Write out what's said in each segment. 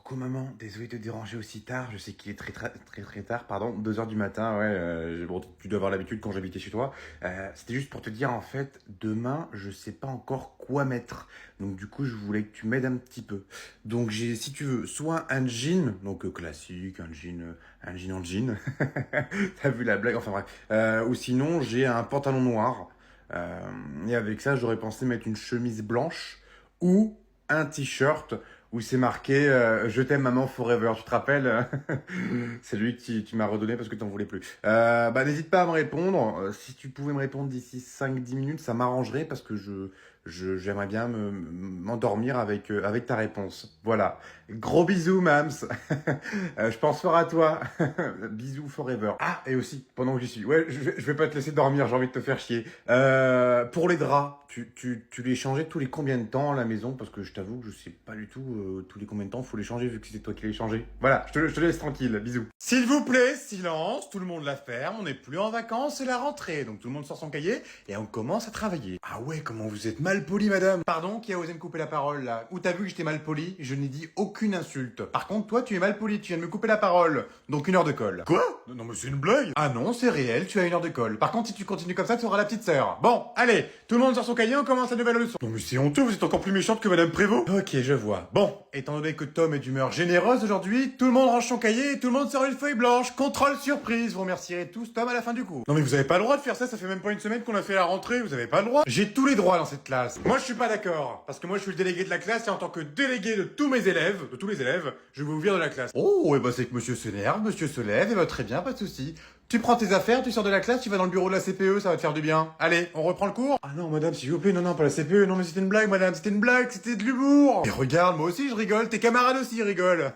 Coucou maman, désolé de te déranger aussi tard, je sais qu'il est très tard, pardon, 2 heures du matin, ouais, bon, tu dois avoir l'habitude quand j'habitais chez toi. C'était juste pour te dire en fait, demain je sais pas encore quoi mettre, donc du coup je voulais que tu m'aides un petit peu. Donc j'ai, si tu veux, soit un jean, donc classique, un jean en jean, t'as vu la blague, enfin bref, ou sinon j'ai un pantalon noir, euh, et avec ça j'aurais pensé mettre une chemise blanche, ou un t-shirt où c'est marqué Je t'aime maman forever. Tu te rappelles? C'est lui que tu m'as redonné parce que t'en voulais plus. Bah n'hésite pas à me répondre. Si tu pouvais me répondre d'ici 5-10 minutes, ça m'arrangerait parce que j'aimerais bien m'endormir avec ta réponse. Voilà. Gros bisous, Mams. Je pense fort à toi. Bisous forever. Ah, et aussi, pendant que j'y suis. Ouais, je vais pas te laisser dormir, j'ai envie de te faire chier. Pour les draps, tu les changeais tous les combien de temps à la maison? Parce que je t'avoue que je sais pas du tout tous les combien de temps faut les changer vu que c'est toi qui les changé. Voilà, je te laisse tranquille. Bisous. S'il vous plaît, silence, tout le monde la ferme, on n'est plus en vacances, c'est la rentrée. Donc tout le monde sort son cahier et on commence à travailler. Ah ouais, comment vous êtes mal poli, madame. Pardon, qui a osé me couper la parole là? Où t'as vu que j'étais mal poli? Je n'ai dit aucune insulte. Par contre, toi, tu es mal poli, tu viens de me couper la parole. Donc 1 heure de colle. Quoi? Non mais c'est une blague. Ah non, c'est réel, tu as 1 heure de colle. Par contre, si tu continues comme ça, tu auras la petite sœur. Bon, allez, tout le monde sort son cahier, on commence la nouvelle leçon. Non mais c'est honteux, vous êtes encore plus méchante que Madame Prévost. Ok, je vois. Bon, étant donné que Tom est d'humeur généreuse aujourd'hui, tout le monde range son cahier et tout le monde sort une feuille blanche. Contrôle surprise, vous remercierez tous Tom à la fin du cours. Non mais vous avez pas le droit de faire ça, ça fait même pas une semaine qu'on a fait la rentrée, vous avez pas le droit. J'ai tous les droits dans cette classe. Moi je suis pas d'accord, parce que moi je suis le délégué de la classe et en tant que délégué de tous mes élèves, de tous les élèves, je vais vous virer de la classe. Oh, et bah c'est que monsieur s'énerve, monsieur se lève, et bah très bien, pas de souci. Tu prends tes affaires, tu sors de la classe, tu vas dans le bureau de la CPE, ça va te faire du bien. Allez, on reprend le cours? Ah non, madame, s'il vous plaît, non, pas la CPE, non mais c'était une blague, madame, c'était une blague, c'était de l'humour. Et regarde, moi aussi je rigole, tes camarades aussi rigolent.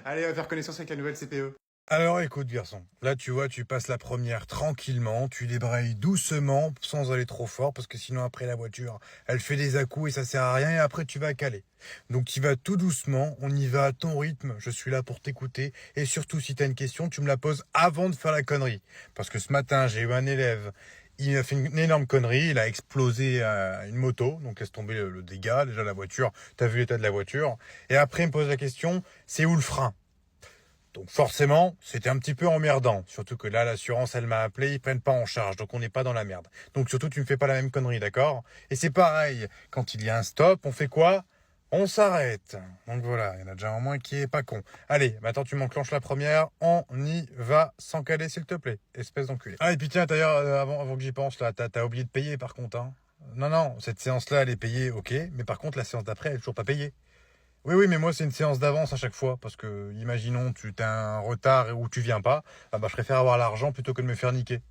Allez, on va faire connaissance avec la nouvelle CPE. Alors écoute garçon, là tu vois, tu passes la première tranquillement, tu débrayes doucement sans aller trop fort parce que sinon après la voiture, elle fait des à-coups et ça sert à rien et après tu vas caler. Donc tu vas tout doucement, on y va à ton rythme, je suis là pour t'écouter et surtout si t'as une question, tu me la poses avant de faire la connerie. Parce que ce matin, j'ai eu un élève, il a fait une énorme connerie, il a explosé une moto, donc laisse tomber le dégât, déjà la voiture, t'as vu l'état de la voiture, et après il me pose la question, c'est où le frein? Donc forcément, c'était un petit peu emmerdant. Surtout que là, l'assurance, elle m'a appelé, ils prennent pas en charge, donc on n'est pas dans la merde. Donc surtout, tu me fais pas la même connerie, d'accord? Et c'est pareil, quand il y a un stop, on fait quoi? On s'arrête. Donc voilà, il y en a déjà un moins qui est pas con. Allez, maintenant tu m'enclenches la première, on y va sans caler s'il te plaît, espèce d'enculé. Ah et puis tiens, d'ailleurs, avant que j'y pense, là, t'as oublié de payer par contre, hein? Non, cette séance-là, elle est payée, ok, mais par contre, la séance d'après, elle est toujours pas payée. Oui, mais moi, c'est une séance d'avance à chaque fois, parce que, imaginons, tu as un retard ou tu viens pas, ah bah, je préfère avoir l'argent plutôt que de me faire niquer.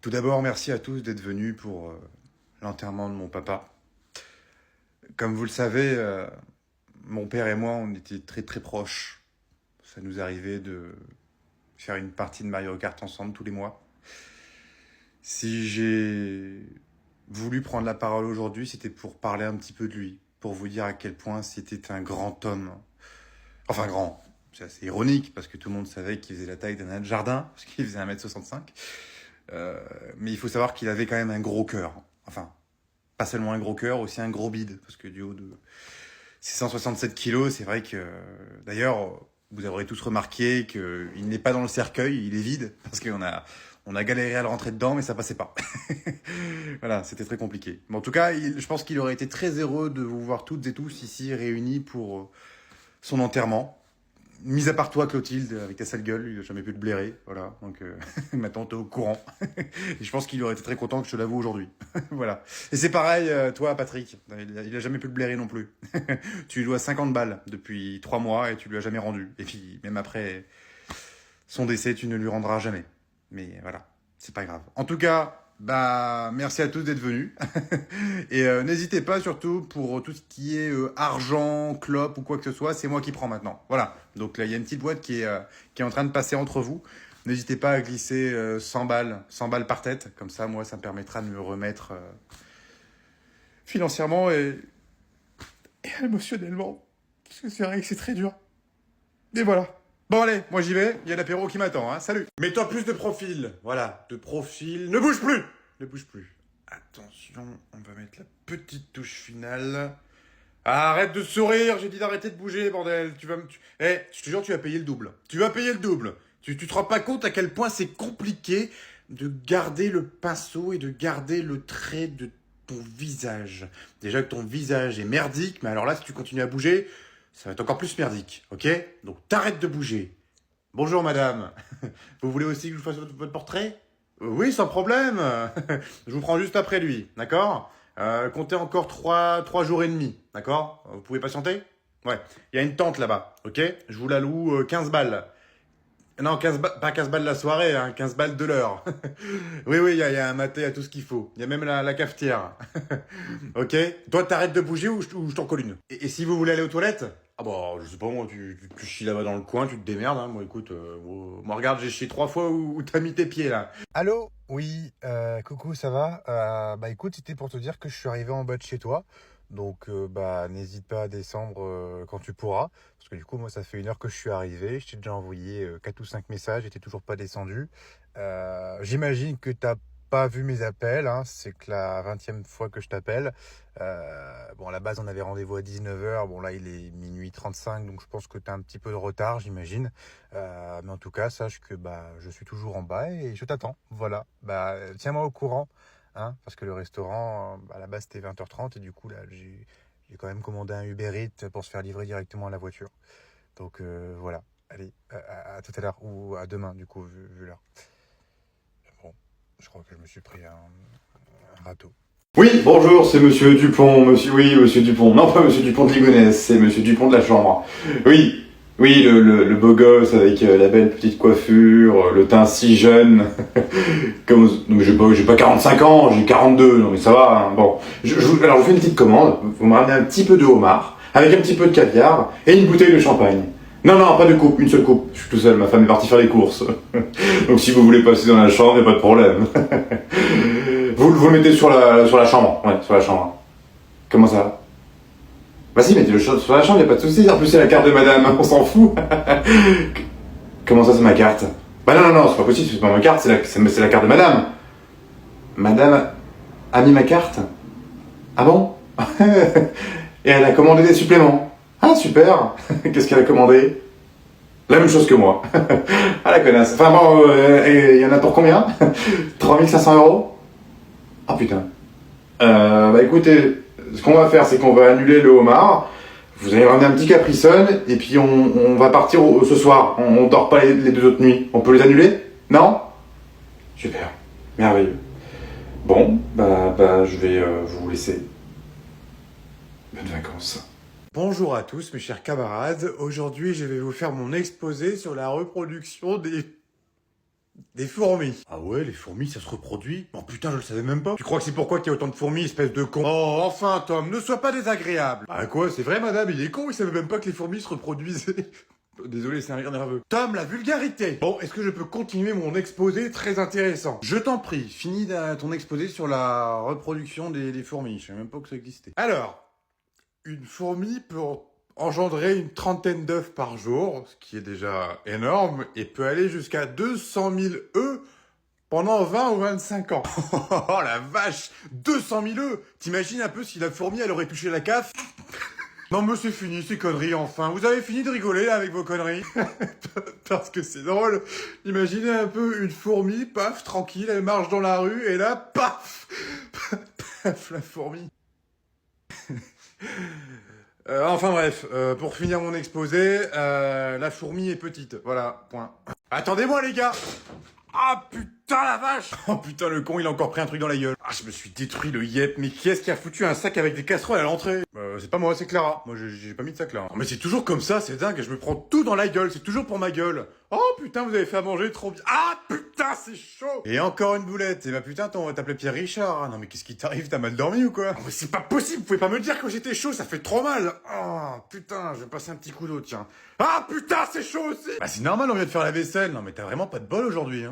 Tout d'abord, merci à tous d'être venus pour l'enterrement de mon papa. Comme vous le savez, mon père et moi, on était très proches. Ça nous arrivait de faire une partie de Mario Kart ensemble tous les mois. Si j'ai voulu prendre la parole aujourd'hui, c'était pour parler un petit peu de lui, pour vous dire à quel point c'était un grand homme. Enfin grand, c'est assez ironique parce que tout le monde savait qu'il faisait la taille d'un nain de jardin, parce qu'il faisait 1,65 m. Mais il faut savoir qu'il avait quand même un gros cœur. Enfin, pas seulement un gros cœur, aussi un gros bide, parce que du haut de 667 kilos, c'est vrai que... D'ailleurs, vous aurez tous remarqué qu'il n'est pas dans le cercueil, il est vide, parce on a galéré à le rentrer dedans, mais ça passait pas. Voilà, c'était très compliqué. Mais en tout cas, je pense qu'il aurait été très heureux de vous voir toutes et tous ici réunis pour son enterrement. Mis à part toi, Clotilde, avec ta sale gueule, il a jamais pu te blairer, voilà. Donc maintenant t'es au courant. Et je pense qu'il aurait été très content que je te l'avoue aujourd'hui. Voilà. Et c'est pareil, toi, Patrick, il a jamais pu te blairer non plus. Tu lui dois 50 balles depuis 3 mois et tu lui as jamais rendu. Et puis même après son décès, tu ne lui rendras jamais. Mais voilà, c'est pas grave. En tout cas, bah merci à tous d'être venus. Et n'hésitez pas surtout pour tout ce qui est argent, clope ou quoi que ce soit, c'est moi qui prends maintenant. Voilà. Donc là, il y a une petite boîte qui est en train de passer entre vous. N'hésitez pas à glisser 100 balles par tête. Comme ça, moi, ça me permettra de me remettre financièrement et émotionnellement. Parce que c'est vrai que c'est très dur. Et voilà. Bon allez, moi j'y vais, il y a l'apéro qui m'attend, hein. Salut. Mets-toi plus de profil. Voilà, de profil. Ne bouge plus. Ne bouge plus. Attention, on va mettre la petite touche finale. Arrête de sourire, j'ai dit d'arrêter de bouger, bordel. Tu vas me... Eh, je te jure, tu vas payer le double. Tu vas payer le double. Tu te rends pas compte à quel point c'est compliqué de garder le pinceau et de garder le trait de ton visage. Déjà que ton visage est merdique, mais alors là, si tu continues à bouger, ça va être encore plus merdique, ok? Donc t'arrêtes de bouger. Bonjour madame. Vous voulez aussi que je vous fasse votre portrait? Oui, sans problème. Je vous prends juste après lui, d'accord? Comptez encore 3 jours et demi, d'accord? Vous pouvez patienter? Ouais. Il y a une tente là-bas, ok? Je vous la loue 15 balles. Non, 15 pas 15 balles la soirée, hein, 15 balles de l'heure. Oui, oui, il y a un maté, il y a tout ce qu'il faut. Il y a même la cafetière. Ok? Toi, t'arrêtes de bouger ou je t'en colle une. Et si vous voulez aller aux toilettes? Ah bah, je sais pas, moi, tu chies là-bas dans le coin, tu te démerdes. Hein. Moi, écoute, moi, regarde, j'ai chié 3 fois où t'as mis tes pieds, là. Allô? Oui, coucou, ça va? Bah écoute, c'était pour te dire que je suis arrivé en bas de chez toi. Donc bah n'hésite pas à descendre quand tu pourras. Parce que du coup, moi, ça fait 1 heure que je suis arrivé. Je t'ai déjà envoyé 4 ou 5 messages et t'es toujours pas descendu. J'imagine que t'as pas vu mes appels, hein. C'est que la 20e fois que je t'appelle. Bon, à la base, on avait rendez-vous à 19h. Bon, là, il est minuit 35, donc je pense que tu as un petit peu de retard, j'imagine. Mais en tout cas, sache que bah, je suis toujours en bas et je t'attends. Voilà. Bah, tiens-moi au courant, hein, parce que le restaurant, à la base, c'était 20h30 et du coup, là, j'ai quand même commandé un Uber Eats pour se faire livrer directement à la voiture. Donc voilà. Allez, à tout à l'heure ou à demain, du coup, vu l'heure. Bon, je crois que je me suis pris un râteau. Oui, bonjour, c'est monsieur Dupont, monsieur Dupont. Non, pas monsieur Dupont de Ligonnès, c'est monsieur Dupont de la Chambre. Oui, oui, le beau gosse avec la belle petite coiffure, le teint si jeune. Non, j'ai pas 45 ans, j'ai 42, non mais ça va. Hein. Bon, alors je vous fais une petite commande, vous me ramenez un petit peu de homard, avec un petit peu de caviar, et une bouteille de champagne. Non, non, pas de coupe, une seule coupe. Je suis tout seul, ma femme est partie faire les courses. Donc si vous voulez passer dans la chambre, y a pas de problème. Vous le mettez sur la chambre. Ouais, sur la chambre. Comment ça? Bah si, mettez-le sur la chambre, y a pas de souci. En plus, c'est la carte de madame, on s'en fout. Comment ça, c'est ma carte? Bah non, non, non, c'est pas possible, c'est pas ma carte, c'est la carte de madame. Madame a mis ma carte? Ah bon? Et elle a commandé des suppléments. Ah, super. Qu'est-ce qu'elle a commandé? La même chose que moi. Ah, la connasse. Enfin bon, il y en a pour combien? 3500 €? Ah putain. Bah écoutez, ce qu'on va faire, c'est qu'on va annuler le homard. Vous allez ramener un petit capricone et puis on va partir ce soir. On dort pas les 2 autres nuits. On peut les annuler? Non? Super. Merveilleux. Bon, bah je vais vous laisser. Bonnes vacances. Bonjour à tous mes chers camarades. Aujourd'hui, je vais vous faire mon exposé sur la reproduction des fourmis. Ah ouais, les fourmis, ça se reproduit? Oh putain, je le savais même pas. Tu crois que c'est pourquoi qu'il y a autant de fourmis, espèce de con? Oh, enfin, Tom, ne sois pas désagréable. Ah quoi, c'est vrai, madame, il est con, il savait même pas que les fourmis se reproduisaient. Désolé, c'est un rire nerveux. Tom, la vulgarité. Bon, est-ce que je peux continuer mon exposé très intéressant? Je t'en prie, finis ton exposé sur la reproduction des fourmis. Je savais même pas que ça existait. Alors, une fourmi peut engendrer une trentaine d'œufs par jour, ce qui est déjà énorme, et peut aller jusqu'à 200 000 œufs pendant 20 ou 25 ans. Oh la vache, 200 000 œufs. T'imagines un peu si la fourmi, elle aurait touché la CAF? Non mais c'est fini, ces conneries, enfin. Vous avez fini de rigoler là avec vos conneries? Parce que c'est drôle. Imaginez un peu une fourmi, paf, tranquille, elle marche dans la rue, et là, paf, paf, la fourmi. Enfin bref, pour finir mon exposé, la fourmi est petite. Voilà, point. Attendez-moi les gars! Ah putain la vache! Oh putain le con il a encore pris un truc dans la gueule. Ah je me suis détruit le yep, mais qui est-ce qui a foutu un sac avec des casseroles à l'entrée? C'est pas moi, c'est Clara. Moi j'ai pas mis de sac là. Non, mais c'est toujours comme ça, c'est dingue, je me prends tout dans la gueule, c'est toujours pour ma gueule. Oh putain vous avez fait à manger trop bien. Ah putain c'est chaud! Et encore une boulette, et bah putain on va t'appeler Pierre Richard. Ah, non mais qu'est-ce qui t'arrive, t'as mal dormi ou quoi? Oh, mais c'est pas possible, vous pouvez pas me dire que j'étais chaud, ça fait trop mal. Oh putain, je vais passer un petit coup d'eau tiens. Ah putain c'est chaud aussi! Bah c'est normal on vient de faire la vaisselle, non mais t'as vraiment pas de bol aujourd'hui hein.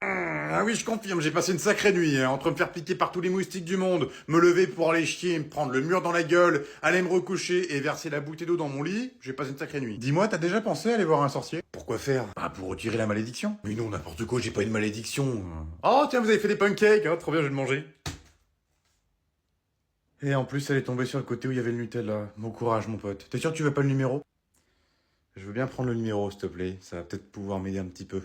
Ah oui, je confirme, j'ai passé une sacrée nuit, hein, entre me faire piquer par tous les moustiques du monde, me lever pour aller chier, me prendre le mur dans la gueule, aller me recoucher et verser la bouteille d'eau dans mon lit, j'ai passé une sacrée nuit. Dis-moi, t'as déjà pensé à aller voir un sorcier? Pourquoi faire? Ah, pour retirer la malédiction. Mais non, n'importe quoi, j'ai pas une malédiction. Oh, tiens, vous avez fait des pancakes, hein, trop bien, je vais le manger. Et en plus, elle est tombée sur le côté où il y avait le Nutella. Bon courage, mon pote. T'es sûr que tu veux pas le numéro? Je veux bien prendre le numéro, s'il te plaît. Ça va peut-être pouvoir m'aider un petit peu.